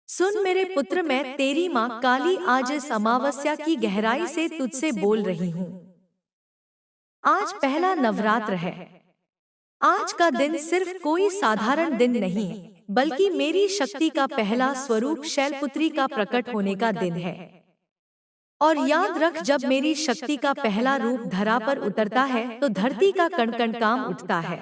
सुन मेरे पुत्र, मैं तेरी माँ काली आज इस अमावस्या की गहराई से तुझसे बोल रही हूँ। आज पहला नवरात्र है। आज का दिन सिर्फ कोई साधारण दिन नहीं है, बल्कि मेरी शक्ति का पहला स्वरूप शैलपुत्री का प्रकट होने का दिन है। और याद रख, जब मेरी शक्ति का पहला रूप धरा पर उतरता है तो धरती का कण कण कांप उठता है,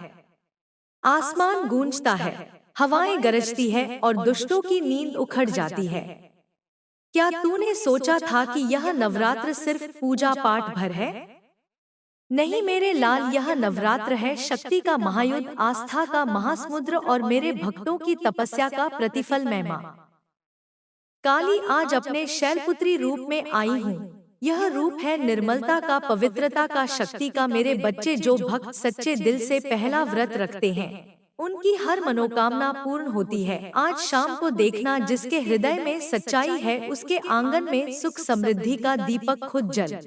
आसमान गूंजता है, हवाएं गरजती है और दुष्टों की नींद उखड़ जाती है। क्या तूने सोचा था कि यह नवरात्र सिर्फ पूजा पाठ भर है? नहीं मेरे लाल, यह नवरात्र है शक्ति का महायुद्ध, आस्था का महासमुद्र और मेरे भक्तों की तपस्या का प्रतिफल। मैं मां काली आज अपने शैलपुत्री रूप में आई हूँ। यह रूप है निर्मलता का, पवित्रता का, शक्ति का। मेरे बच्चे, जो भक्त सच्चे दिल से पहला व्रत रखते हैं, उनकी हर मनोकामना पूर्ण होती है। आज शाम को देखना, जिसके हृदय में सच्चाई है उसके आंगन में सुख समृद्धि का दीपक खुद जल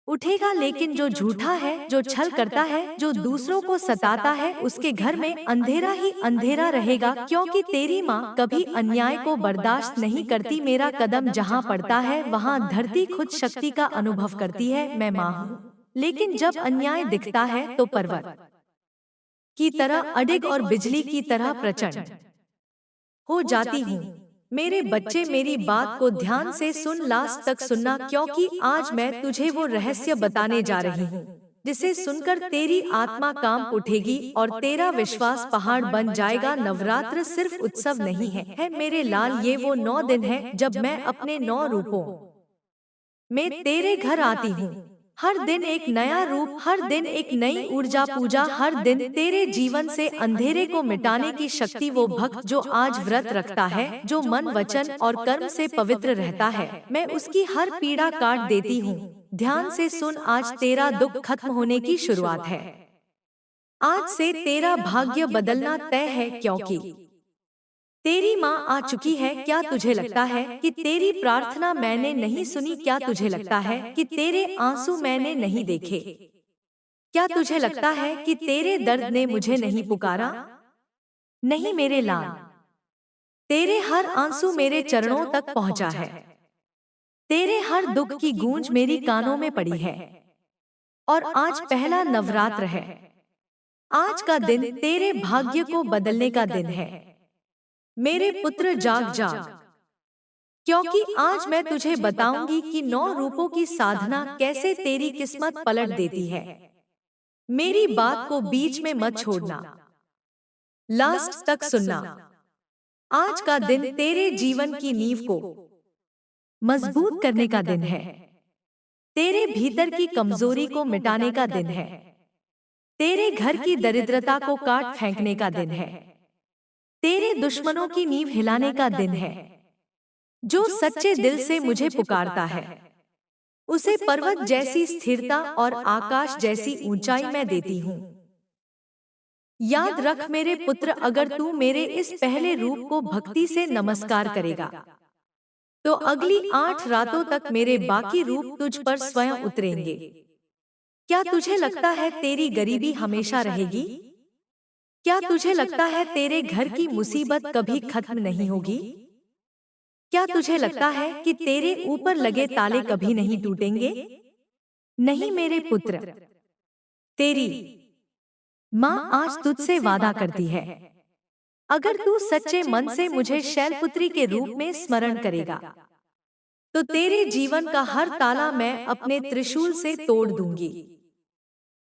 उठेगा। लेकिन जो झूठा है, जो छल करता है, जो दूसरों को सताता है, उसके घर में अंधेरा ही अंधेरा रहेगा। क्योंकि तेरी माँ कभी अन्याय को बर्दाश्त नहीं करती। मेरा कदम जहाँ पड़ता है वहाँ धरती खुद शक्ति का अनुभव करती है। मैं माँ हूँ, लेकिन जब अन्याय दिखता है तो पर्वत की तरह अडिग और बिजली की तरह प्रचंड हो जाती हूँ। मेरे बच्चे, मेरी बात को ध्यान से सुन, लास्ट तक सुनना, क्योंकि आज मैं तुझे वो रहस्य बताने जा रही हूँ जिसे सुनकर तेरी आत्मा कांप उठेगी और तेरा विश्वास पहाड़ बन जाएगा। नवरात्र सिर्फ उत्सव नहीं है मेरे लाल, ये वो 9 दिन है जब मैं अपने 9 रूपों में तेरे घर आती हूँ। हर दिन एक नया रूप, हर दिन एक नई ऊर्जा, पूजा। हर दिन तेरे जीवन से अंधेरे को मिटाने की शक्ति। वो भक्त जो आज व्रत रखता है, जो मन, वचन और कर्म से पवित्र रहता है, मैं उसकी हर पीड़ा काट देती हूँ। ध्यान से सुन, आज तेरा दुख खत्म होने की शुरुआत है। आज से तेरा भाग्य बदलना तय है, क्योंकि तेरी माँ आ चुकी है। क्या तुझे लगता है कि तेरी प्रार्थना मैंने नहीं सुनी? क्या तुझे लगता है कि तेरे आंसू मैंने नहीं देखे? क्या तुझे लगता है कि तेरे दर्द ने मुझे नहीं पुकारा? नहीं मेरे लाल, तेरे हर आंसू मेरे चरणों तक पहुंचा है। तेरे हर दुख की गूंज मेरी कानों में पड़ी है। और आज पहला नवरात्र है। आज का दिन तेरे भाग्य को बदलने का दिन है। मेरे पुत्र, जाग जाग, क्योंकि आज मैं तुझे बताऊंगी कि 9 रूपों की साधना कैसे तेरी किस्मत पलट देती है। मेरी बात को बीच में मत छोड़ना, लास्ट तक सुनना। आज का दिन तेरे जीवन की नींव को मजबूत करने का दिन है। तेरे भीतर की कमजोरी को मिटाने का दिन है। तेरे घर की दरिद्रता को काट फेंकने का दिन है। तेरे दुश्मनों की नींव हिलाने का दिन है। जो सच्चे दिल से मुझे पुकारता है, उसे पर्वत जैसी स्थिरता और आकाश जैसी ऊंचाई मैं देती हूँ। याद रख मेरे पुत्र, अगर तू मेरे इस पहले रूप को भक्ति से नमस्कार करेगा, तो अगली 8 रातों तक मेरे बाकी रूप तुझ पर स्वयं उतरेंगे। क्या तुझे लगता है तेरी गरीबी हमेशा रहेगी? क्या तुझे लगता है तेरे घर की मुसीबत कभी खत्म नहीं होगी? क्या तुझे लगता है कि तेरे ऊपर लगे ताले कभी नहीं टूटेंगे? नहीं मेरे पुत्र, तेरी माँ आज तुझसे वादा करती है, अगर तू सच्चे मन से मुझे शैलपुत्री के रूप में स्मरण करेगा, तो तेरे जीवन का हर ताला मैं अपने त्रिशूल से तोड़ दूंगी।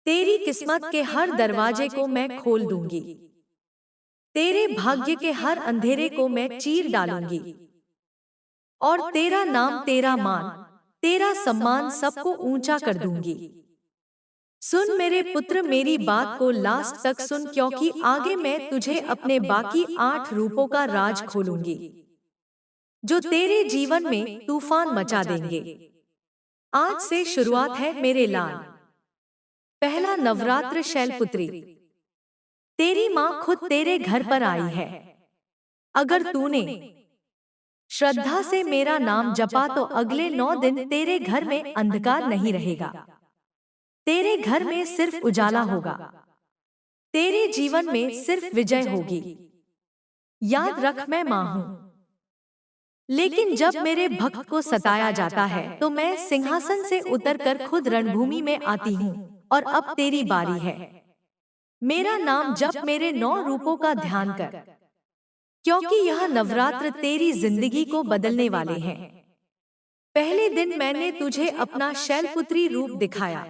तेरी किस्मत के हर दरवाजे को मैं खोल दूंगी। तेरे भाग्य के हर अंधेरे को मैं चीर डालूंगी। और तेरा नाम, तेरा मान, तेरा सम्मान सबको ऊंचा कर दूंगी। सुन मेरे पुत्र, मेरी बात को लास्ट तक सुन, क्योंकि आगे मैं तुझे अपने बाकी 8 रूपों का राज खोलूंगी, जो तेरे जीवन में तूफान मचा देंगे। आज से शुरुआत है मेरे लाल, पहला नवरात्र शैलपुत्री। तेरी माँ खुद तेरे घर पर आई है। अगर तूने श्रद्धा से मेरा नाम जपा तो अगले 9 दिन तेरे घर में अंधकार नहीं रहेगा। तेरे घर में सिर्फ उजाला होगा। तेरे जीवन में सिर्फ विजय होगी। याद रख, मैं माँ हूँ, लेकिन जब मेरे भक्त को सताया जाता है तो मैं सिंहासन से उतरकर खुद रणभूमि में आती हूँ। और अब तेरी बारी है। मेरा नाम जप, मेरे 9 रूपों का ध्यान कर, क्योंकि यह नवरात्र तेरी जिंदगी को बदलने वाले हैं। पहले दिन मैंने तुझे अपना शैलपुत्री रूप दिखाया।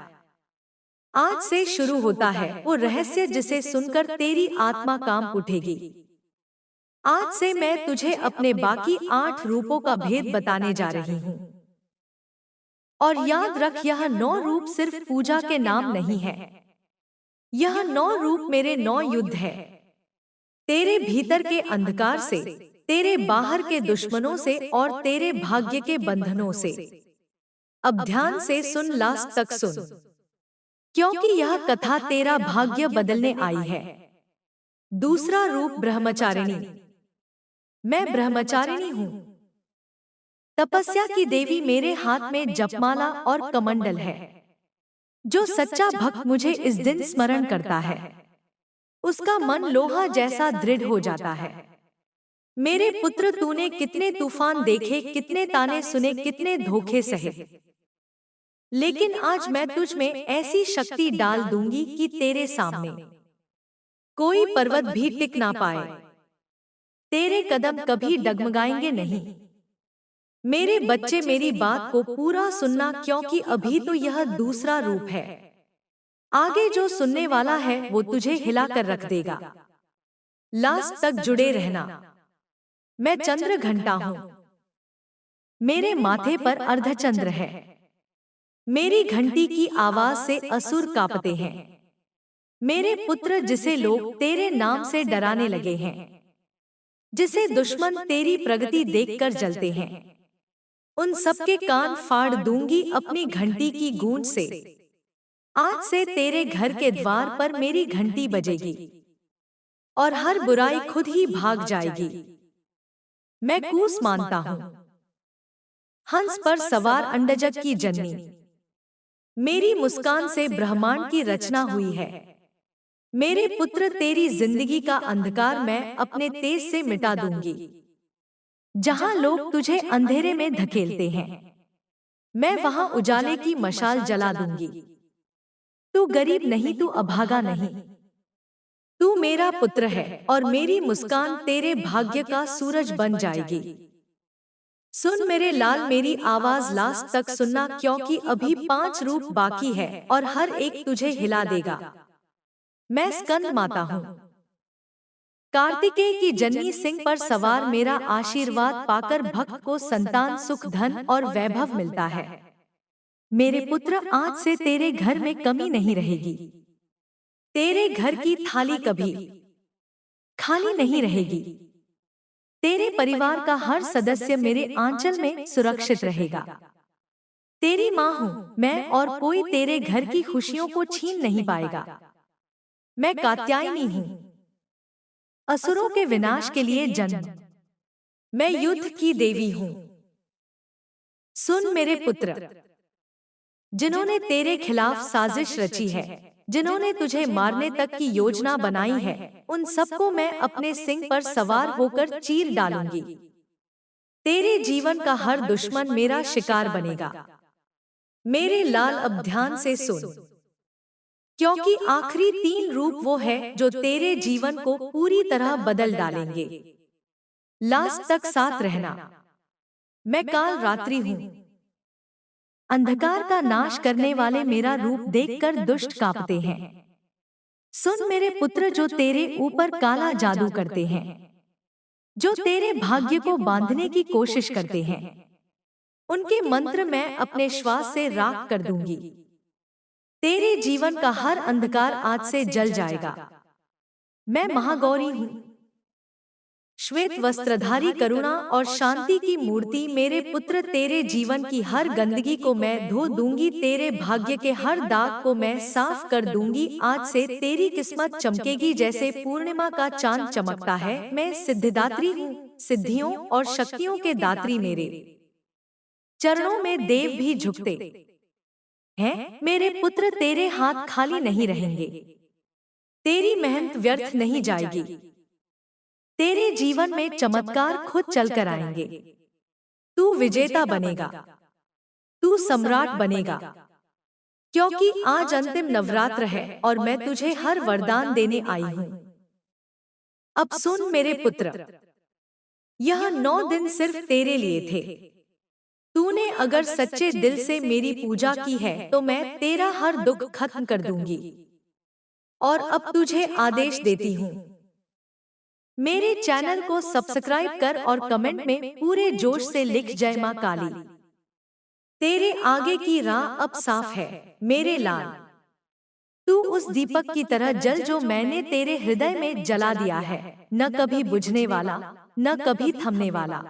आज से शुरू होता है वो रहस्य जिसे सुनकर तेरी आत्मा कांप उठेगी। आज से मैं तुझे अपने बाकी 8 रूपों का भेद बताने जा रही हूँ। और याद रख, यह 9 रूप सिर्फ पूजा के नाम नहीं है। यह 9 रूप मेरे 9 युद्ध है। तेरे भीतर के अंधकार से, तेरे बाहर के दुश्मनों से और तेरे भाग्य के बंधनों से। अब ध्यान से सुन, लास्ट तक सुन, क्योंकि यह कथा तेरा भाग्य बदलने आई है। दूसरा रूप ब्रह्मचारिणी। मैं ब्रह्मचारिणी हूँ, तपस्या की देवी। मेरे हाथ में जपमाला और कमंडल है। जो सच्चा भक्त मुझे इस दिन स्मरण करता है, उसका मन लोहा जैसा दृढ़ हो जाता है। मेरे पुत्र, तूने कितने तूफान देखे, कितने ताने सुने, कितने धोखे सहे, लेकिन आज मैं तुझ में ऐसी शक्ति डाल दूंगी कि तेरे सामने कोई पर्वत भी टिक ना पाए। तेरे कदम कभी डगमगाएंगे नहीं। मेरे बच्चे, मेरी बात को पूरा सुनना, क्योंकि अभी तो यह दूसरा रूप है। आगे जो सुनने वाला है वो तुझे हिलाकर रख देगा। लास्ट तक जुड़े रहना। मैं चंद्र घंटा हूँ। मेरे माथे पर अर्धचंद्र है। मेरी घंटी की आवाज से असुर कांपते हैं। मेरे पुत्र, जिसे लोग तेरे नाम से डराने लगे हैं, जिसे दुश्मन तेरी प्रगति देखकर जलते हैं, उन सबके कान फाड़ दूंगी अपनी घंटी की गूंज से। आज से तेरे घर के द्वार पर मेरी घंटी बजेगी और हर बुराई खुद ही भाग जाएगी। मैं कूस मानता हूँ, हंस पर सवार अंडजक की जननी। मेरी मुस्कान से ब्रह्मांड की रचना हुई है। मेरे पुत्र, तेरी जिंदगी का अंधकार मैं अपने तेज से मिटा दूंगी। जहां लोग तुझे अंधेरे में धकेलते हैं, मैं वहां उजाले की मशाल जला दूंगी। तू गरीब नहीं, तू अभागा नहीं, तू मेरा पुत्र है और मेरी मुस्कान तेरे भाग्य का सूरज बन जाएगी। सुन मेरे लाल, मेरी आवाज लास्ट तक सुनना, क्योंकि अभी 5 रूप बाकी है और हर एक तुझे हिला देगा। मैं स्कंद माता हूँ, कार्तिकेय की जननी। सिंह पर सवार मेरा आशीर्वाद पाकर भक्त को संतान, सुख, धन और वैभव मिलता है। मेरे पुत्र, आज से तेरे घर में कमी नहीं रहेगी। तेरे घर की थाली कभी खाली नहीं रहेगी। तेरे परिवार का हर सदस्य मेरे आंचल में सुरक्षित रहेगा। तेरी माँ हूँ मैं और कोई तेरे घर की खुशियों को छीन नहीं पाएगा। मैं कात्यायनी हूँ, असुरों के विनाश के लिए जन्म। मैं युद्ध की देवी हूँ। सुन मेरे पुत्र, जिन्होंने तेरे खिलाफ साजिश रची है, जिन्होंने तुझे मारने तक की योजना बनाई है, उन सबको मैं अपने सिंह पर सवार होकर चीर डालूंगी। तेरे जीवन का हर दुश्मन मेरा शिकार बनेगा। मेरे लाल, अब ध्यान से सुन, क्योंकि आखिरी 3 रूप वो है जो तेरे जीवन को पूरी तरह बदल डालेंगे। लास्ट तक साथ रहना। मैं काल रात्रि हूँ, अंधकार का नाश करने वाले मेरा रूप देखकर दुष्ट कांपते हैं। सुन मेरे पुत्र, जो तेरे ऊपर काला जादू करते हैं, जो तेरे भाग्य को बांधने की कोशिश करते हैं, उनके मंत्र मैं अपने श्वास से राख कर दूंगी। तेरे जीवन का हर अंधकार आज से जल जाएगा। मैं महागौरी हूँ, श्वेत वस्त्रधारी, करुणा और शांति की मूर्ति। मेरे पुत्र, तेरे जीवन की हर गंदगी को मैं धो दूंगी। तेरे भाग्य के हर दाग को मैं साफ कर दूंगी। आज से तेरी किस्मत चमकेगी जैसे पूर्णिमा का चांद चमकता है। मैं सिद्धिदात्री हूँ, सिद्धियों और शक्तियों के दात्री। मेरे चरणों में देव भी झुकते हैं। मेरे पुत्र, तेरे हाथ खाली नहीं रहेंगे। तेरी मेहनत व्यर्थ नहीं जाएगी। तेरे जीवन में चमत्कार खुद चलकर आएंगे। तू विजेता बनेगा, तू सम्राट बनेगा, क्योंकि आज अंतिम नवरात्र है और मैं तुझे हर वरदान देने आई हूँ। अब सुन मेरे पुत्र, यह 9 दिन सिर्फ तेरे लिए थे। तूने अगर सच्चे दिल से मेरी पूजा की है तो मैं तेरा हर दुख खत्म कर दूंगी। और अब तुझे आदेश देती हूँ, मेरे चैनल को सब्सक्राइब कर और कमेंट में पूरे जोश से लिख जय मां काली। तेरे आगे की राह अब साफ है मेरे लाल। तू उस दीपक की तरह जल जो मैंने तेरे हृदय में जला दिया है, न कभी बुझने वाला, न कभी थमने वाला।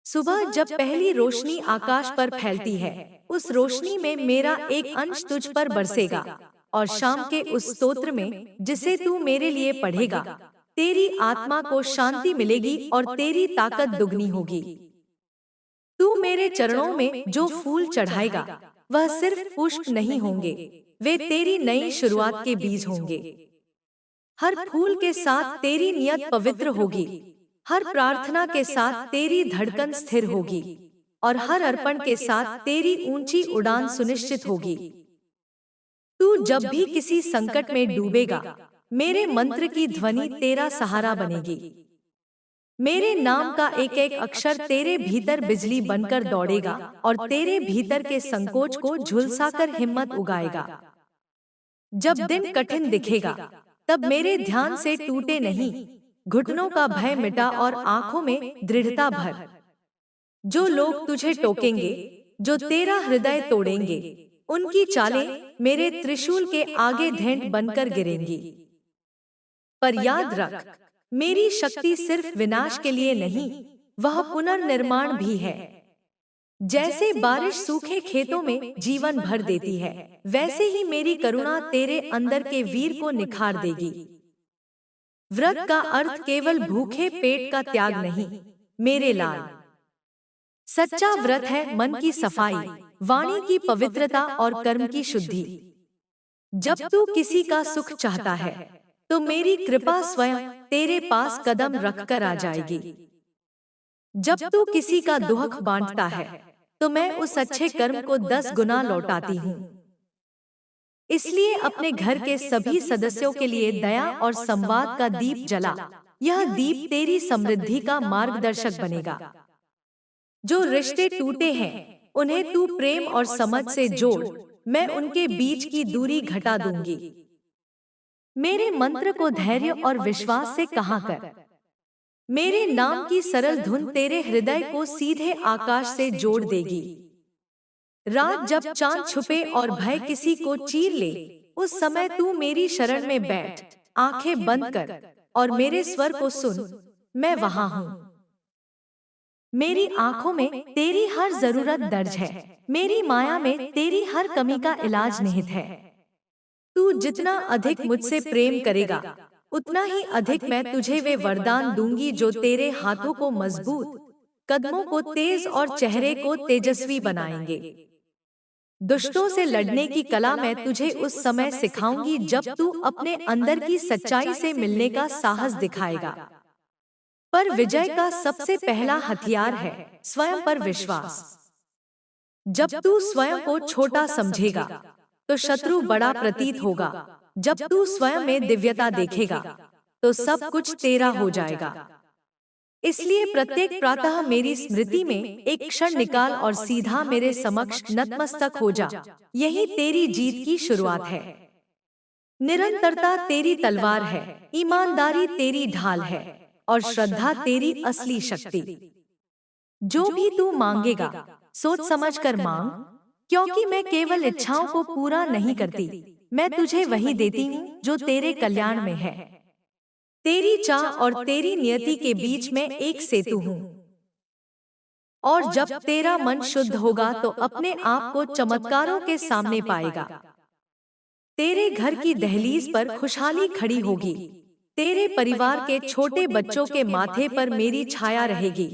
सुबह जब पहली रोशनी आकाश पर फैलती है, उस रोशनी में मेरा एक अंश तुझ पर बरसेगा, और शाम के उस स्तोत्र में जिसे तू मेरे लिए पढ़ेगा, तेरी आत्मा को शांति मिलेगी और तेरी ताकत दुगनी होगी। तू मेरे चरणों में जो फूल चढ़ाएगा वह सिर्फ पुष्प नहीं होंगे, वे तेरी नई शुरुआत के बीज होंगे। हर फूल के साथ तेरी नियत पवित्र होगी, हर प्रार्थना के साथ तेरी धड़कन स्थिर होगी, और हर अर्पण के साथ तेरी ऊंची उड़ान सुनिश्चित होगी। तू जब भी किसी संकट में डूबेगा, मेरे मंत्र की ध्वनि तेरा सहारा बनेगी। मेरे नाम का एक एक अक्षर तेरे भीतर बिजली बनकर दौड़ेगा और तेरे भीतर के संकोच को झुलसाकर हिम्मत उगाएगा। जब दिन कठिन दिखेगा, तब मेरे ध्यान से टूटे नहीं, घुटनों का भय मिटा और आंखों में दृढ़ता भर। जो लोग तुझे टोकेंगे, जो तेरा हृदय तोड़ेंगे, उनकी चालें मेरे त्रिशूल के आगे धेंट बनकर गिरेंगी। पर याद रख, मेरी शक्ति सिर्फ विनाश के लिए नहीं, वह पुनर्निर्माण भी है। जैसे बारिश सूखे खेतों में जीवन भर देती है, वैसे ही मेरी करुणा तेरे अंदर के वीर को निखार देगी। व्रत का अर्थ केवल भूखे पेट का त्याग नहीं मेरे लाल। सच्चा व्रत है मन की सफाई, वाणी की पवित्रता और कर्म की शुद्धि। जब तू किसी का सुख चाहता है तो मेरी कृपा स्वयं तेरे पास कदम रखकर आ जाएगी। जब तू किसी का दुख बांटता है तो मैं उस अच्छे कर्म को 10 गुना लौटाती हूँ। इसलिए अपने घर के सभी सदस्यों के लिए दया और संवाद का दीप जला। यह दीप तेरी समृद्धि का मार्गदर्शक बनेगा। जो रिश्ते टूटे हैं उन्हें तू प्रेम और समझ से जोड़, मैं उनके बीच की दूरी घटा दूंगी। मेरे मंत्र को धैर्य और विश्वास से कहा कर। मेरे नाम की सरल धुन तेरे हृदय को सीधे आकाश से जोड़ देगी। रात जब चांद छुपे और भय किसी को चीर ले, उस समय तू मेरी शरण में बैठ, आंखें बंद कर और मेरे स्वर को सुन। मैं वहां हूँ। मेरी आंखों में तेरी हर जरूरत दर्ज है, मेरी माया में तेरी हर कमी का इलाज निहित है। तू जितना अधिक मुझसे प्रेम करेगा, उतना ही अधिक मैं तुझे वे वरदान दूंगी जो तेरे हाथों को मजबूत, कदमों को तेज और चेहरे को तेजस्वी बनाएंगे। दुष्टों से लड़ने की कला मैं तुझे उस समय सिखाऊंगी जब तू अपने अंदर की सच्चाई से मिलने का साहस दिखाएगा। पर विजय का सबसे पहला हथियार है स्वयं पर विश्वास। जब तू स्वयं को छोटा समझेगा तो शत्रु बड़ा प्रतीत होगा। जब तू स्वयं में दिव्यता देखेगा तो सब कुछ तेरा हो जाएगा। इसलिए प्रत्येक प्रातः मेरी स्मृति में एक क्षण निकाल और सीधा मेरे समक्ष नतमस्तक हो जा। यही तेरी जीत की शुरुआत है। निरंतरता तेरी तलवार है, ईमानदारी तेरी ढाल है और श्रद्धा तेरी असली शक्ति। जो भी तू मांगेगा सोच समझ कर मांग, क्योंकि मैं केवल इच्छाओं को पूरा नहीं करती, मैं तुझे वही देती हूँ जो तेरे कल्याण में है। तेरी चाह और तेरी नियति के बीच में एक सेतु हूँ। और जब तेरा मन शुद्ध होगा तो अपने आप को चमत्कारों के सामने पाएगा। तेरे घर की दहलीज पर खुशहाली खड़ी होगी। तेरे परिवार के छोटे बच्चों के माथे पर मेरी छाया रहेगी।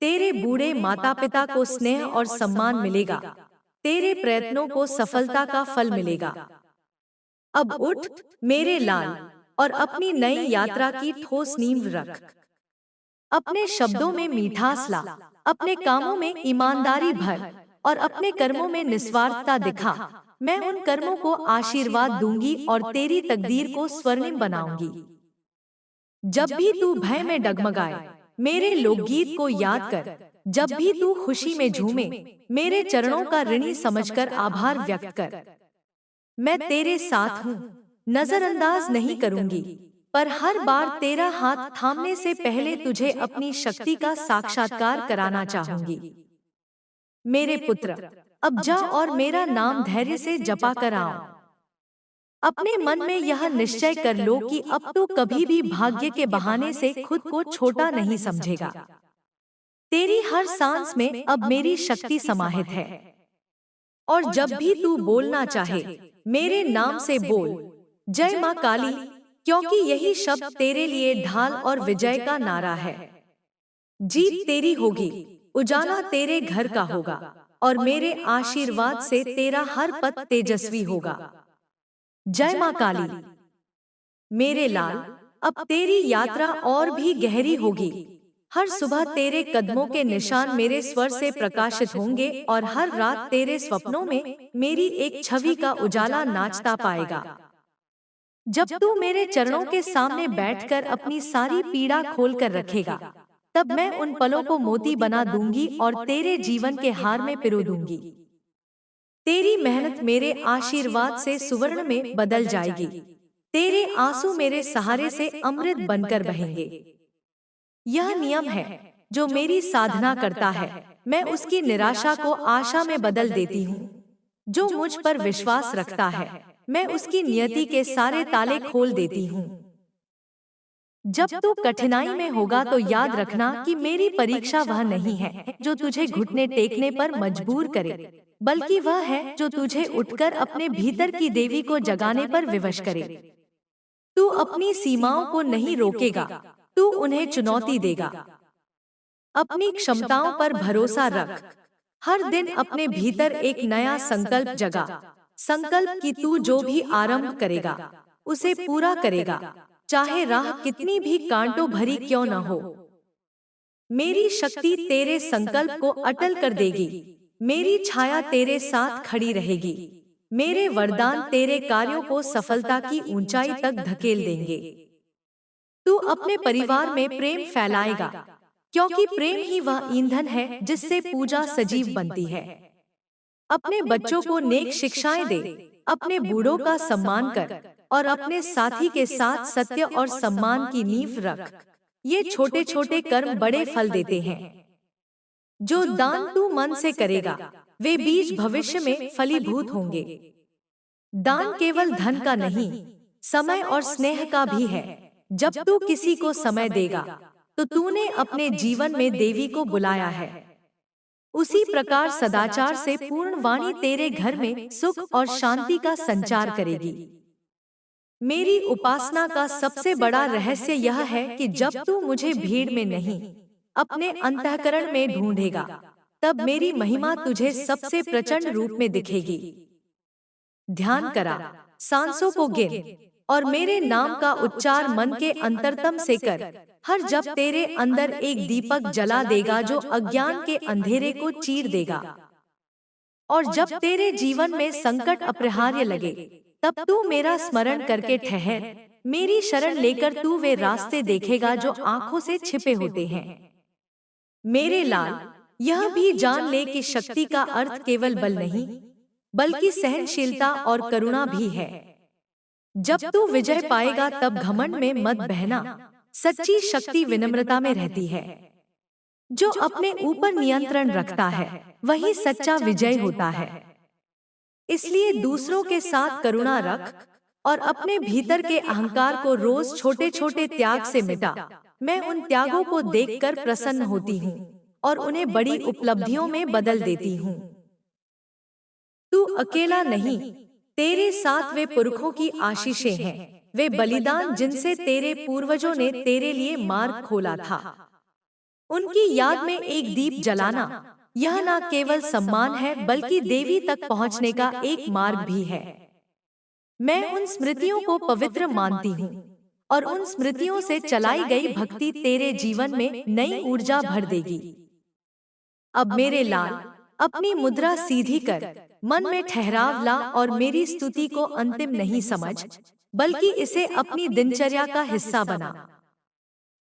तेरे बूढ़े माता पिता को स्नेह और सम्मान मिलेगा। तेरे प्रयत्नों को सफलता का फल मिलेगा। अब उठ मेरे लाल और अपनी नई यात्रा की ठोस नींव रख। अपने शब्दों में मीठास ला, अपने कामों में ईमानदारी भर और अपने कर्मों में निस्वार्थता दिखा। मैं उन कर्मों को आशीर्वाद दूंगी और तेरी तकदीर को स्वर्णिम बनाऊंगी। जब भी तू भय में डगमगाए, मेरे लोकगीत को याद कर। जब भी तू खुशी में झूमे, मेरे चरणों का ऋणी समझकर आभार व्यक्त कर। मैं तेरे साथ हूँ, नजरअंदाज नहीं करूंगी, पर हर बार तेरा हाथ थामने से पहले तुझे अपनी शक्ति का साक्षात्कार कराना चाहूंगी। मेरे पुत्र, अब जा और मेरा नाम धैर्य से जपा कर आओ। अपने मन में यह निश्चय कर लो कि अब तो कभी भी भाग्य के बहाने से खुद को छोटा नहीं समझेगा। तेरी हर सांस में अब मेरी शक्ति समाहित है, और जब भी तू बोलना चाहे, मेरे नाम से बोल, जय माँ काली, क्योंकि यही शब्द तेरे लिए ढाल और विजय का नारा है। जीत तेरी होगी, उजाला तेरे घर का होगा, और मेरे आशीर्वाद से तेरा हर पथ तेजस्वी होगा। जय माँ काली। मेरे लाल, अब तेरी यात्रा और भी गहरी होगी। हर सुबह तेरे कदमों के निशान मेरे स्वर से प्रकाशित होंगे, और हर रात तेरे स्वप्नों में मेरी एक छवि का उजाला नाचता पाएगा। जब तू मेरे चरणों के सामने बैठकर अपनी सारी पीड़ा खोल कर रखेगा, तब मैं उन पलों को मोती बना दूंगी और तेरे जीवन के हार में पिरो दूंगी। तेरी मेहनत मेरे आशीर्वाद से सुवर्ण में बदल जाएगी। तेरे आंसू मेरे सहारे से अमृत बनकर बहेंगे। यह नियम है, जो मेरी साधना करता है, मैं उसकी निराशा को आशा में बदल देती हूँ। जो मुझ पर विश्वास रखता है, मैं उसकी नियति के सारे ताले खोल देती हूँ। जब तू कठिनाई में होगा तो याद रखना कि मेरी परीक्षा वह नहीं है जो तुझे घुटने टेकने पर मजबूर करे, बल्कि वह है जो तुझे उठकर अपने भीतर की देवी को जगाने पर विवश करे। तू अपनी सीमाओं को नहीं रोकेगा, तू उन्हें चुनौती देगा। अपनी क्षमताओं पर भरोसा रख। हर दिन अपने भीतर एक नया संकल्प जगा। संकल्प कि तू जो भी आरंभ करेगा, उसे पूरा करेगा, चाहे राह कितनी भी कांटों भरी क्यों न हो। मेरी शक्ति तेरे संकल्प को अटल कर देगी। मेरी छाया तेरे साथ खड़ी रहेगी। मेरे वरदान तेरे कार्यों को सफलता की ऊंचाई तक धकेल देंगे। तू अपने परिवार में प्रेम फैलाएगा, क्योंकि प्रेम ही वह ईंधन है जिससे पूजा सजीव बनती है। अपने बच्चों को नेक शिक्षाएं दे, अपने बूढ़ों का सम्मान कर, और अपने साथी के साथ सत्य और सम्मान की नींव रख। ये छोटे छोटे कर्म बड़े फल देते हैं। जो दान तू मन से करेगा, वे बीज भविष्य में फलीभूत होंगे। दान केवल धन का नहीं, समय और स्नेह का भी है। जब तू किसी को समय देगा, तो तूने अपने जीवन में देवी को बुलाया है। उसी प्रकार सदाचार से पूर्ण वाणी तेरे घर में सुख और शांति का संचार करेगी। मेरी उपासना का सबसे बड़ा रहस्य यह है कि जब तू मुझे भीड़ में नहीं, अपने अंतःकरण में ढूंढेगा, तब मेरी महिमा तुझे सबसे प्रचंड रूप में दिखेगी। ध्यान करा, सांसों को गिन, और मेरे नाम का उच्चार मन के अंतरतम से कर। हर जब तेरे अंदर एक दीपक जला देगा जो अज्ञान के अंधेरे को चीर देगा। और जब तेरे जीवन में संकट अपरिहार्य लगे, तब तू मेरा स्मरण करके ठहर। मेरी शरण लेकर तू वे रास्ते देखेगा जो आंखों से छिपे होते हैं। मेरे लाल, यह भी जान ले कि शक्ति का अर्थ केवल बल नहीं, बल्कि सहनशीलता और करुणा भी है। जब तू विजय पाएगा तब घमंड में मत बहना। सच्ची शक्ति विनम्रता में रहती है। जो अपने ऊपर नियंत्रण रखता है, वही सच्चा विजय होता है। इसलिए दूसरों के साथ करुणा रख, और अपने भीतर के अहंकार को रोज छोटे छोटे त्याग से मिटा। मैं उन त्यागों को देखकर प्रसन्न होती हूँ, और उन्हें बड़ी उपलब्धियों में बदल देती हूँ। तू अकेला नहीं, तेरे साथ वे पुरखों की आशीषें हैं, वे बलिदान जिनसे तेरे पूर्वजों ने तेरे लिए मार्ग खोला था। उनकी याद में एक दीप जलाना, यह न केवल सम्मान है बल्कि देवी तक पहुंचने का एक मार्ग भी है। मैं उन स्मृतियों को पवित्र मानती हूँ, और उन स्मृतियों से चलाई गई भक्ति तेरे जीवन में नई ऊर्जा भर देगी। अब मेरे लाल, अपनी मुद्रा सीधी कर, मन में ठहराव ला और मेरी स्तुति को अंतिम नहीं समझ, बल्कि इसे अपनी दिनचर्या का हिस्सा बना।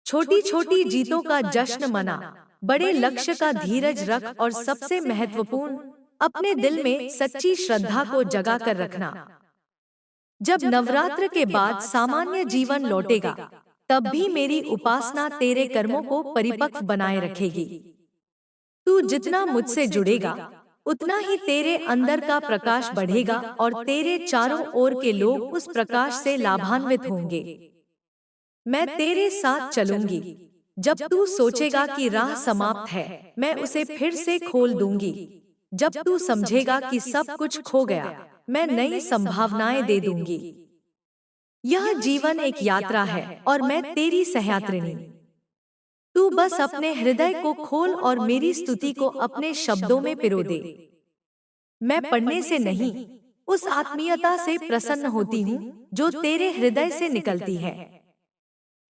छोटी छोटी जीतों का जश्न मना, बड़े लक्ष्य का धीरज रख और सबसे महत्वपूर्ण, अपने दिल में सच्ची श्रद्धा को जगा कर रखना। जब नवरात्र के बाद सामान्य जीवन लौटेगा, तब भी मेरी उपासना तेरे कर्मों को परिपक्व बनाए रखेगी। तू जितना मुझसे जुड़ेगा, उतना ही तेरे अंदर का प्रकाश बढ़ेगा और तेरे चारों ओर के लोग उस प्रकाश से लाभान्वित होंगे। मैं तेरे साथ चलूंगी। जब तू सोचेगा कि राह समाप्त है, मैं उसे फिर से खोल दूंगी। जब तू समझेगा कि सब कुछ खो गया, मैं नई संभावनाएं दे दूंगी। यह जीवन एक यात्रा है और मैं तेरी सहयात्रिनी। तू बस अपने हृदय को खोल और मेरी स्तुति को अपने शब्दों में पिरो दे। मैं पढ़ने से नहीं, उस आत्मीयता से प्रसन्न होती हूँ जो तेरे हृदय से निकलती है।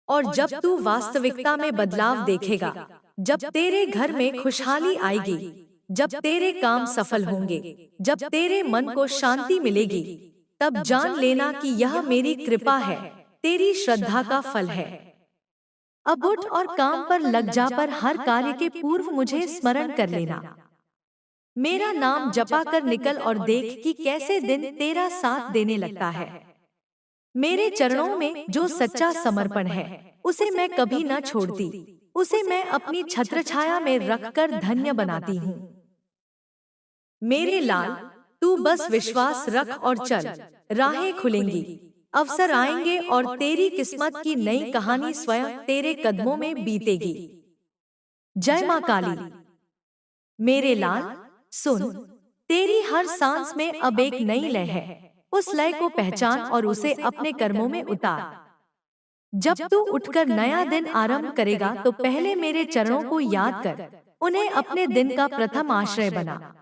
और जब तू वास्तविकता में बदलाव देखेगा, जब तेरे घर में खुशहाली आएगी, जब तेरे काम सफल होंगे, जब तेरे मन को शांति मिलेगी, तब जान लेना कि यह मेरी कृपा है, तेरी श्रद्धा का फल है। अब उठ और काम पर लग जा, पर हर कार्य के पूर्व मुझे स्मरण कर लेना। मेरा नाम जपा कर निकल और देख कि कैसे दिन तेरा साथ देने लगता है। मेरे चरणों में जो सच्चा समर्पण है, उसे मैं कभी न छोड़ती, उसे मैं अपनी छत्रछाया में रखकर धन्य बनाती हूँ। मेरे लाल, तू बस विश्वास रख और चल, राहें खुलेंगी, अवसर आएंगे और तेरी किस्मत की नई कहानी स्वयं तेरे कदमों में बीतेगी। जय मां काली। मेरे लाल, सुन, तेरी हर सांस में अब एक नई लय है। उस लय को पहचान और उसे अपने कर्मों में उतार। जब तू उठकर नया दिन आरंभ करेगा, तो पहले मेरे चरणों को याद कर, उन्हें अपने दिन का प्रथम आश्रय बना।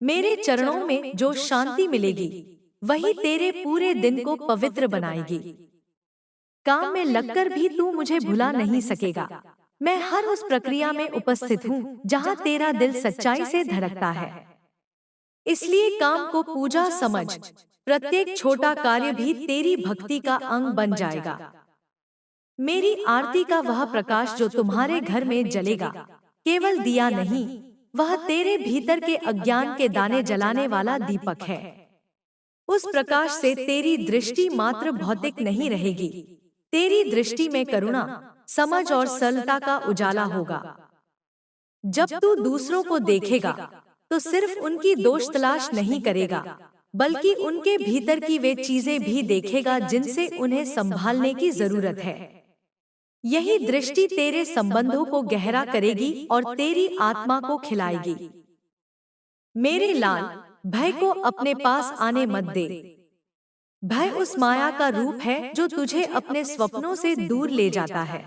मेरे चरणों में जो शांति मिलेगी, वही तेरे पूरे दिन को पवित्र बनाएगी। काम में लगकर भी तू मुझे भुला नहीं सकेगा। मैं हर उस प्रक्रिया में उपस्थित हूँ जहाँ तेरा दिल सच्चाई से धड़कता है। इसलिए काम को पूजा समझ, प्रत्येक छोटा कार्य भी तेरी भक्ति का अंग बन जाएगा। मेरी आरती का वह प्रकाश जो तुम्हारे घर में जलेगा, केवल दिया नहीं, वह तेरे भीतर के अज्ञान के दाने जलाने वाला दीपक है। उस प्रकाश से तेरी दृष्टि मात्र भौतिक नहीं रहेगी, तेरी दृष्टि में करुणा, समझ और सरलता का उजाला होगा। जब तू दूसरों को देखेगा, तो सिर्फ उनकी दोष तलाश नहीं करेगा, बल्कि उनके भीतर की वे चीजें भी देखेगा जिनसे उन्हें संभालने की जरूरत है। यही दृष्टि तेरे संबंधों को गहरा करेगी और तेरी आत्मा को खिलाएगी। मेरे लाल, भय को अपने पास आने मत दे। भय उस माया का रूप है जो तुझे अपने स्वप्नों से दूर ले जाता है।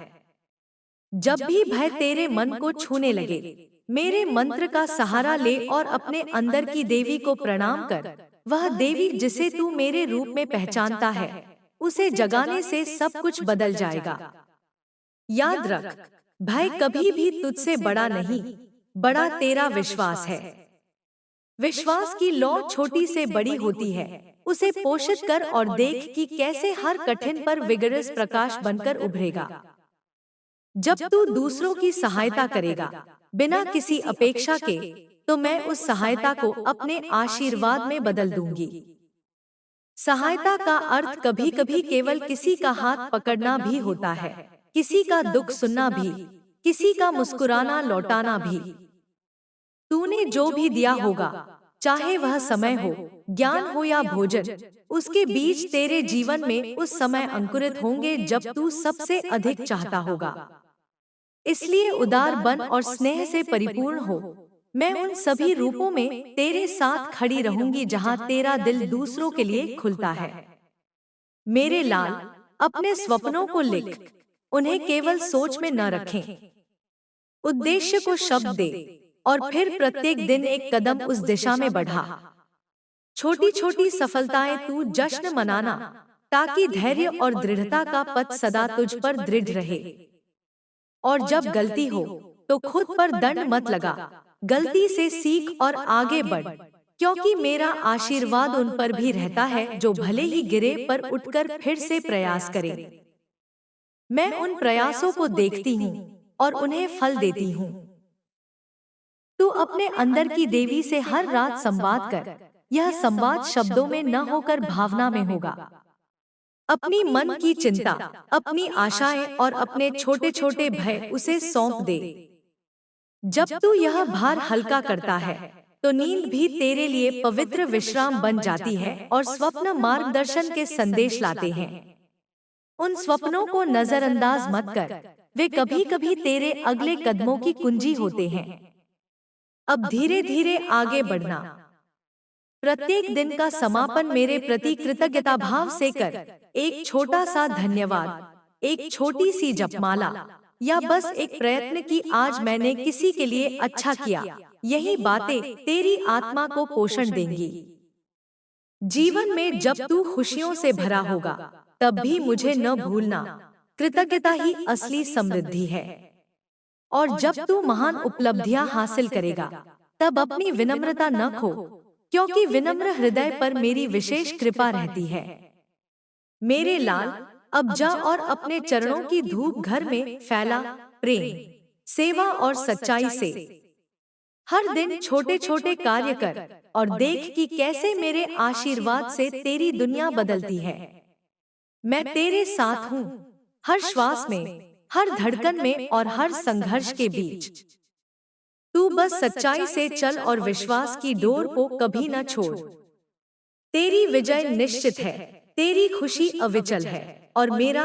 जब भी भय तेरे मन को छूने लगे, मेरे मंत्र का सहारा ले और अपने अंदर की देवी को प्रणाम कर। वह देवी जिसे तू मेरे रूप में पहचानता है, उसे जगाने से सब कुछ बदल जाएगा। याद रख, भय कभी भी तुझसे बड़ा नहीं, बड़ा तेरा विश्वास है। विश्वास की लौ छोटी से बड़ी होती है, उसे पोषित कर और देख कि कैसे हर कठिन पर विगरस प्रकाश बनकर उभरेगा। जब तू दूसरों की सहायता करेगा, बिना किसी अपेक्षा के, तो मैं उस सहायता को अपने आशीर्वाद में बदल दूंगी। सहायता का अर्थ कभी कभी केवल किसी का हाथ पकड़ना भी होता है, किसी का दुख सुनना भी, किसी का मुस्कुराना लौटाना भी। तूने जो भी दिया होगा, चाहे वह समय हो, ज्ञान हो या भोजन, उसके बीज तेरे जीवन में उस समय अंकुरित होंगे जब तू सबसे अधिक चाहता होगा। इसलिए उदार बन और स्नेह से परिपूर्ण हो। मैं उन सभी रूपों में तेरे साथ खड़ी रहूंगी जहां तेरा दिल दूसरों के लिए खुलता है। मेरे लाल, अपने स्वप्नों को लिख, उन्हें केवल सोच में न रखें। उद्देश्य को शब्द दे और फिर प्रत्येक दिन एक कदम उस दिशा में बढ़ा। छोटी छोटी सफलताएं तू जश्न मनाना, ताकि धैर्य और दृढ़ता का पथ सदा तुझ पर दृढ़ रहे। और जब गलती हो, तो खुद पर दंड मत लगा। गलती से सीख और आगे बढ़, क्योंकि मेरा आशीर्वाद उन पर भी रहता है जो भले ही गिरे पर उठकर फिर से प्रयास करें। मैं उन प्रयासों को देखती हूँ और उन्हें फल देती हूँ। तू अपने अंदर की देवी से हर रात संवाद कर। यह संवाद शब्दों में न होकर भावना में होगा। अपनी मन की चिंता, अपनी आशाएं और अपने छोटे छोटे भय उसे सौंप दे। जब तू यह भार हल्का करता है तो नींद भी तेरे लिए पवित्र विश्राम बन जाती है और स्वप्न मार्गदर्शन के संदेश लाते हैं। उन स्वप्नों को नजरअंदाज मत कर, वे कभी कभी तेरे अगले कदमों की कुंजी होते हैं। अब धीरे धीरे आगे बढ़ना। प्रत्येक दिन का समापन मेरे प्रति कृतज्ञता भाव से कर। एक छोटा सा धन्यवाद, एक छोटी सी जपमाला, या बस एक प्रयत्न कि आज मैंने किसी के लिए अच्छा किया। यही बातें तेरी आत्मा को पोषण देंगी। जीवन में जब तू खुशियों से भरा होगा तब भी मुझे न भूलना। कृतज्ञता ही असली समृद्धि है। और जब तू महान उपलब्धियां हासिल करेगा तब अपनी विनम्रता न खो, क्योंकि विनम्र हृदय पर मेरी विशेष कृपा रहती है। मेरे लाल, अब जा और अपने चरणों की धूप घर में फैला, प्रेम, सेवा और सच्चाई से। हर दिन छोटे छोटे कार्य कर और देख कि कैसे मेरे आशीर्वाद से तेरी दुनिया बदलती है। मैं तेरे साथ हूँ, हर श्वास में, हर धड़कन में और हर संघर्ष के बीच। तू बस सच्चाई से चल और विश्वास की डोर को कभी न छोड़। तेरी विजय निश्चित है, तेरी खुशी अविचल है और मेरा